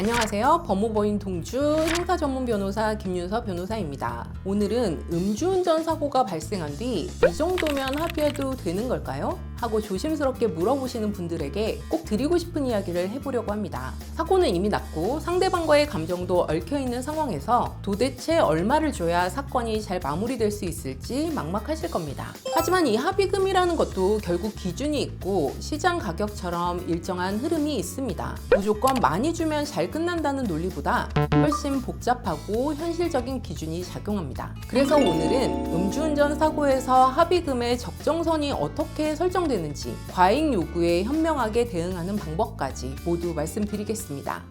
안녕하세요. 법무법인 동주 형사전문변호사 김윤서 변호사입니다. 오늘은 음주운전 사고가 발생한 뒤 이 정도면 합의해도 되는 걸까요? 하고 조심스럽게 물어보시는 분들에게 꼭 드리고 싶은 이야기를 해보려고 합니다. 사고는 이미 났고 상대방과의 감정도 얽혀있는 상황에서 도대체 얼마를 줘야 사건이 잘 마무리될 수 있을지 막막하실 겁니다. 하지만 이 합의금이라는 것도 결국 기준이 있고 시장 가격처럼 일정한 흐름이 있습니다. 무조건 많이 주면 잘 끝난다는 논리보다 훨씬 복잡하고 현실적인 기준이 작용합니다. 그래서 오늘은 음주운전 사고에서 합의금의 적정선이 어떻게 설정되는지, 과잉 요구에 현명하게 대응하는 방법까지 모두 말씀드리겠습니다.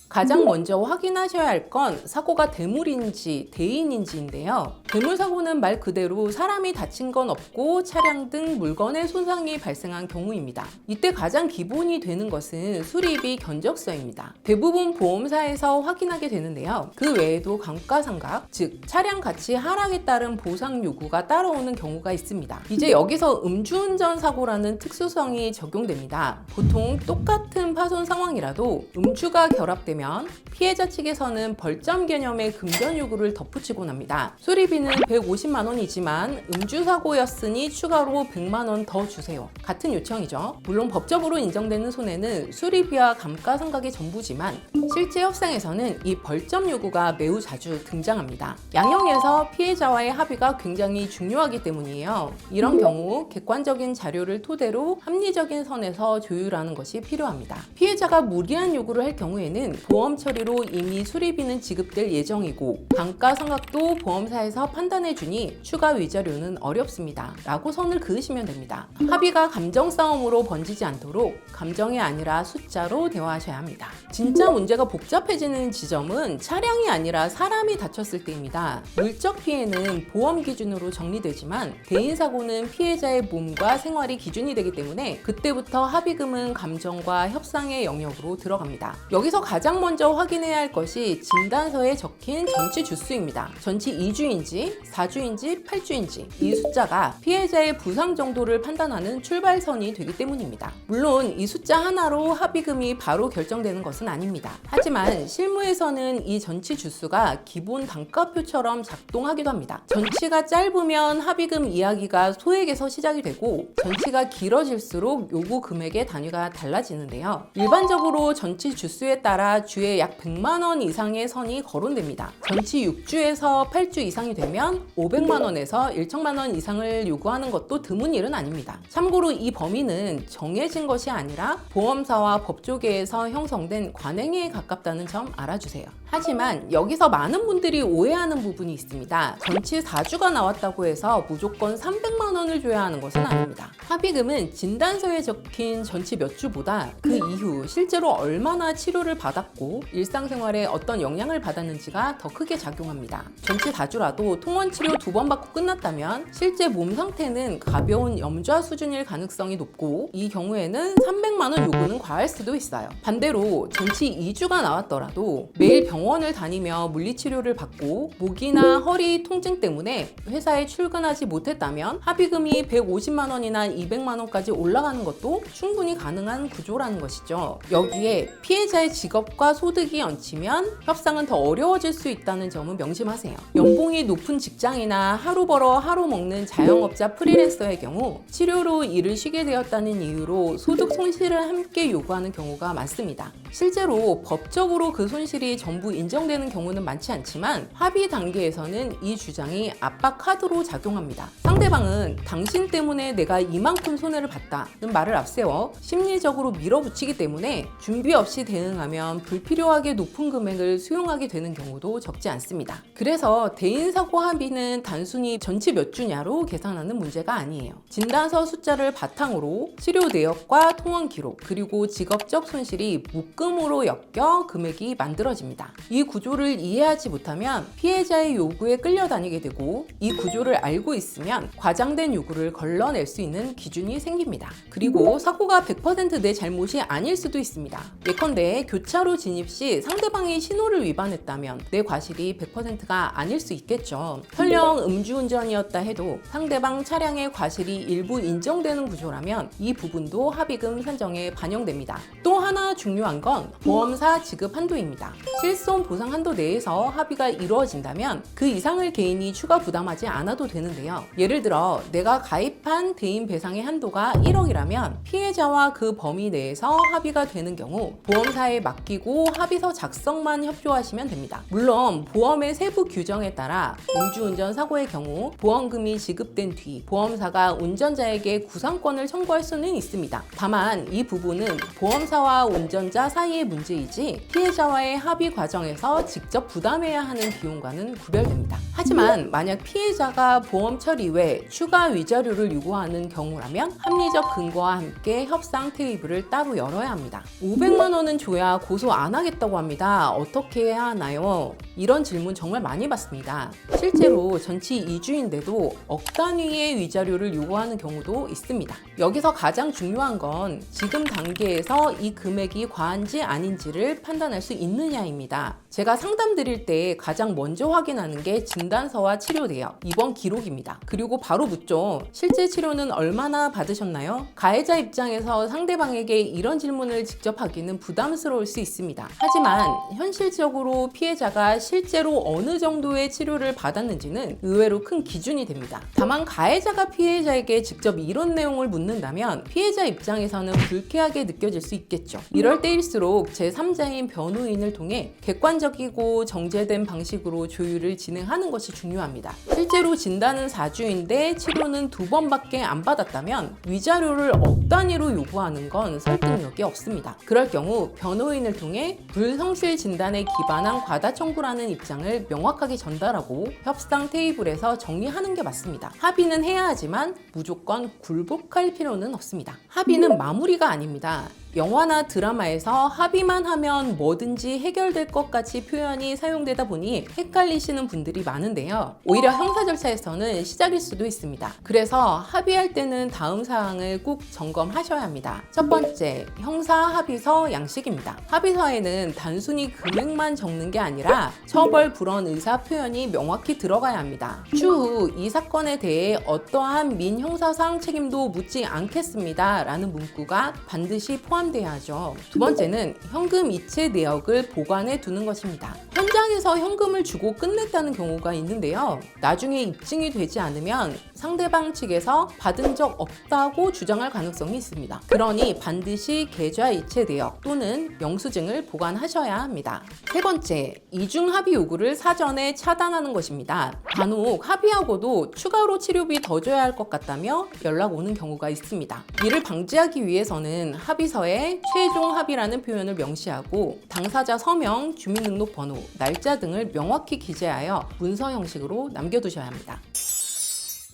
가장 먼저 확인하셔야 할 건 사고가 대물인지 대인인지인데요. 대물 사고는 말 그대로 사람이 다친 건 없고 차량 등 물건의 손상이 발생한 경우입니다. 이때 가장 기본이 되는 것은 수리비 견적서입니다. 대부분 보험사에서 확인하게 되는데요. 그 외에도 감가상각, 즉 차량 가치 하락에 따른 보상 요구가 따라오는 경우가 있습니다. 이제 여기서 음주운전 사고라는 특수성이 적용됩니다. 보통 똑같은 파손 상황이라도 음주가 결합되면 피해자 측에서는 벌점 개념의 금전 요구를 덧붙이곤 합니다. 수리비는 150만 원이지만 음주 사고였으니 추가로 100만 원 더 주세요. 같은 요청이죠. 물론 법적으로 인정되는 손해는 수리비와 감가상각이 전부지만 실제 협상에서는 이 벌점 요구가 매우 자주 등장합니다. 양형에서 피해자와의 합의가 굉장히 중요하기 때문이에요. 이런 경우 객관적인 자료를 토대로 합리적인 선에서 조율하는 것이 필요합니다. 피해자가 무리한 요구를 할 경우에는 보험 처리로 이미 수리비는 지급될 예정이고 감가상각도 보험사에서 판단해주니 추가 위자료는 어렵습니다 라고 선을 그으시면 됩니다. 합의가 감정 싸움으로 번지지 않도록 감정이 아니라 숫자로 대화하셔야 합니다. 진짜 문제가 복잡해지는 지점은 차량이 아니라 사람이 다쳤을 때입니다. 물적 피해는 보험 기준으로 정리되지만 대인사고는 피해자의 몸과 생활이 기준이 되기 때문에 그때부터 합의금은 감정과 협상의 영역으로 들어갑니다. 여기서 가장 먼저 확인해야 할 것이 진단서에 적힌 전치 주수입니다. 전치 2주인지 4주인지 8주인지 이 숫자가 피해자의 부상 정도를 판단하는 출발선이 되기 때문입니다. 물론 이 숫자 하나로 합의금이 바로 결정되는 것은 아닙니다. 하지만 실무에서는 이 전치 주수가 기본 단가표처럼 작동하기도 합니다. 전치가 짧으면 합의금 이야기가 소액에서 시작이 되고 전치가 길어질수록 요구 금액의 단위가 달라지는데요. 일반적으로 전치 주수에 따라 주에 약 100만 원 이상의 선이 거론됩니다. 전치 6주에서 8주 이상이 되면 500만 원에서 1천만 원 이상을 요구하는 것도 드문 일은 아닙니다. 참고로 이 범위는 정해진 것이 아니라 보험사와 법조계에서 형성된 관행에 가깝다는 점 알아주세요. 하지만 여기서 많은 분들이 오해하는 부분이 있습니다. 전치 4주가 나왔다고 해서 무조건 300만 원을 줘야 하는 것은 아닙니다. 합의금은 진단서에 적힌 전치 몇 주보다 그 이후 실제로 얼마나 치료를 받았고 일상생활에 어떤 영향을 받았는지가 더 크게 작용합니다. 전치 4주라도 통원치료 2번 받고 끝났다면 실제 몸 상태는 가벼운 염좌 수준일 가능성이 높고 이 경우에는 300만 원 요구는 과할 수도 있어요. 반대로 전치 2주가 나왔더라도 매일 병원을 다니며 물리치료를 받고 목이나 허리 통증 때문에 회사에 출근하지 못했다면 합의금이 150만 원이나 200만 원까지 올라가는 것도 충분히 가능한 구조라는 것이죠. 여기에 피해자의 직업과 소득이 얹히면 협상은 더 어려워질 수 있다는 점은 명심하세요. 연봉이 높은 직장이나 하루 벌어 하루 먹는 자영업자 프리랜서의 경우 치료로 일을 쉬게 되었다는 이유로 소득 손실을 함께 요구하는 경우가 많습니다. 실제로 법적으로 그 손실이 전부 인정되는 경우는 많지 않지만 합의 단계에서는 이 주장이 압박 카드로 작용합니다. 상대방은 당신 때문에 내가 이만큼 손해를 봤다는 말을 앞세워 심리적으로 밀어붙이기 때문에 준비 없이 대응하면 불필요하게 높은 금액을 수용하게 되는 경우도 적지 않습니다. 그래서 대인사고 합의는 단순히 전치 몇 주냐로 계산하는 문제가 아니에요. 진단서 숫자를 바탕으로 치료 내역과 통원 기록 그리고 직업적 손실이 묶음으로 엮여 금액이 만들어집니다. 이 구조를 이해하지 못하면 피해자의 요구에 끌려다니게 되고 이 구조를 알고 있으면 과장된 요구를 걸러낼 수 있는 기준이 생깁니다. 그리고 사고가 100% 내 잘못이 아닐 수도 있습니다. 예컨대 교차로 진입 시 상대방이 신호를 위반했다면 내 과실이 100%가 아닐 수 있겠죠. 설령 음주운전이었다 해도 상대방 차량의 과실이 일부 인정되는 구조라면 이 부분도 합의금 산정에 반영됩니다. 또 하나 중요한 건 건 보험사 지급 한도입니다. 실손 보상 한도 내에서 합의가 이루어진다면 그 이상을 개인이 추가 부담하지 않아도 되는데요. 예를 들어 내가 가입한 대인 배상의 한도가 1억이라면 피해자와 그 범위 내에서 합의가 되는 경우 보험사에 맡기고 합의서 작성만 협조하시면 됩니다. 물론 보험의 세부 규정에 따라 음주운전 사고의 경우 보험금이 지급된 뒤 보험사가 운전자에게 구상권을 청구할 수는 있습니다. 다만 이 부분은 보험사와 운전자 사이의 문제이지 피해자와의 합의 과정에서 직접 부담해야 하는 비용과는 구별됩니다. 하지만 만약 피해자가 보험 처리 외 추가 위자료를 요구하는 경우라면 합리적 근거와 함께 협상 테이블을 따로 열어야 합니다. 500만 원은 줘야 고소 안 하겠다고 합니다. 어떻게 해야 하나요? 이런 질문 정말 많이 받습니다. 실제로 전치 2주인데도 억 단위의 위자료를 요구하는 경우도 있습니다. 여기서 가장 중요한 건 지금 단계에서 이 금액이 과한지 아닌지를 판단할 수 있느냐입니다. 제가 상담 드릴 때 가장 먼저 확인하는 게 진단서와 치료 내역, 입원 기록입니다. 그리고 바로 묻죠. 실제 치료는 얼마나 받으셨나요? 가해자 입장에서 상대방에게 이런 질문을 직접 하기는 부담스러울 수 있습니다. 하지만 현실적으로 피해자가 실제로 어느 정도의 치료를 받았는지는 의외로 큰 기준이 됩니다. 다만 가해자가 피해자에게 직접 이런 내용을 묻는다면 피해자 입장에서는 불쾌하게 느껴질 수 있겠죠. 이럴 때일수록 제3자인 변호인을 통해 객관적이고 정제된 방식으로 조율을 진행하는 것이 중요합니다. 실제로 진단은 4주인데 치료는 2번밖에 안 받았다면 위자료를 억 단위로 요구하는 건 설득력이 없습니다. 그럴 경우 변호인을 통해 불성실 진단에 기반한 과다 청구라는 입장을 명확하게 전달하고 협상 테이블에서 정리하는 게 맞습니다. 합의는 해야 하지만 무조건 굴복할 필요는 없습니다. 합의는 마무리가 아닙니다. 영화나 드라마에서 합의만 하면 뭐든지 해결될 것 같이 표현이 사용되다 보니 헷갈리시는 분들이 많은데요. 오히려 형사 절차에서는 시작일 수도 있습니다. 그래서 합의할 때는 다음 사항을 꼭 점검하셔야 합니다. 첫 번째, 형사 합의서 양식입니다. 합의서에는 단순히 금액만 적는 게 아니라 처벌 불원 의사 표현이 명확히 들어가야 합니다. 추후 이 사건에 대해 어떠한 민형사상 책임도 묻지 않겠습니다 라는 문구가 반드시 포함돼야 하죠. 두 번째는 현금 이체 내역을 보관해 두는 것입니다. 현장에서 현금을 주고 끝냈다는 경우가 있는데요. 나중에 입증이 되지 않으면 상대방 측에서 받은 적 없다고 주장할 가능성이 있습니다. 그러니 반드시 계좌 이체 내역 또는 영수증을 보관하셔야 합니다. 세 번째, 이중 합의 요구를 사전에 차단하는 것입니다. 간혹 합의하고도 추가로 치료비 더 줘야 할 것 같다며 연락 오는 경우가 있습니다. 이를 방지하기 위해서는 합의서에 최종 합의라는 표현을 명시하고 당사자 서명, 주민등록번호, 날짜 등을 명확히 기재하여 문서 형식으로 남겨두셔야 합니다.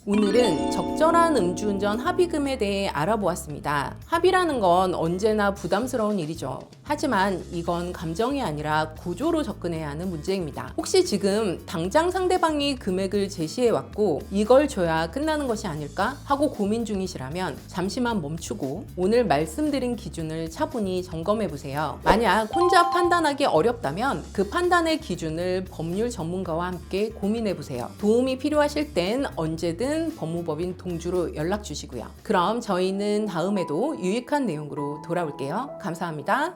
오늘은 적절한 음주운전 합의금에 대해 알아보았습니다. 합의라는 건 언제나 부담스러운 일이죠. 하지만 이건 감정이 아니라 구조로 접근해야 하는 문제입니다. 혹시 지금 당장 상대방이 금액을 제시해왔고 이걸 줘야 끝나는 것이 아닐까 하고 고민 중이시라면 잠시만 멈추고 오늘 말씀드린 기준을 차분히 점검해보세요. 만약 혼자 판단하기 어렵다면 그 판단의 기준을 법률 전문가와 함께 고민해보세요. 도움이 필요하실 땐 언제든 법무법인 동주로 연락 주시고요. 그럼 저희는 다음에도 유익한 내용으로 돌아올게요. 감사합니다.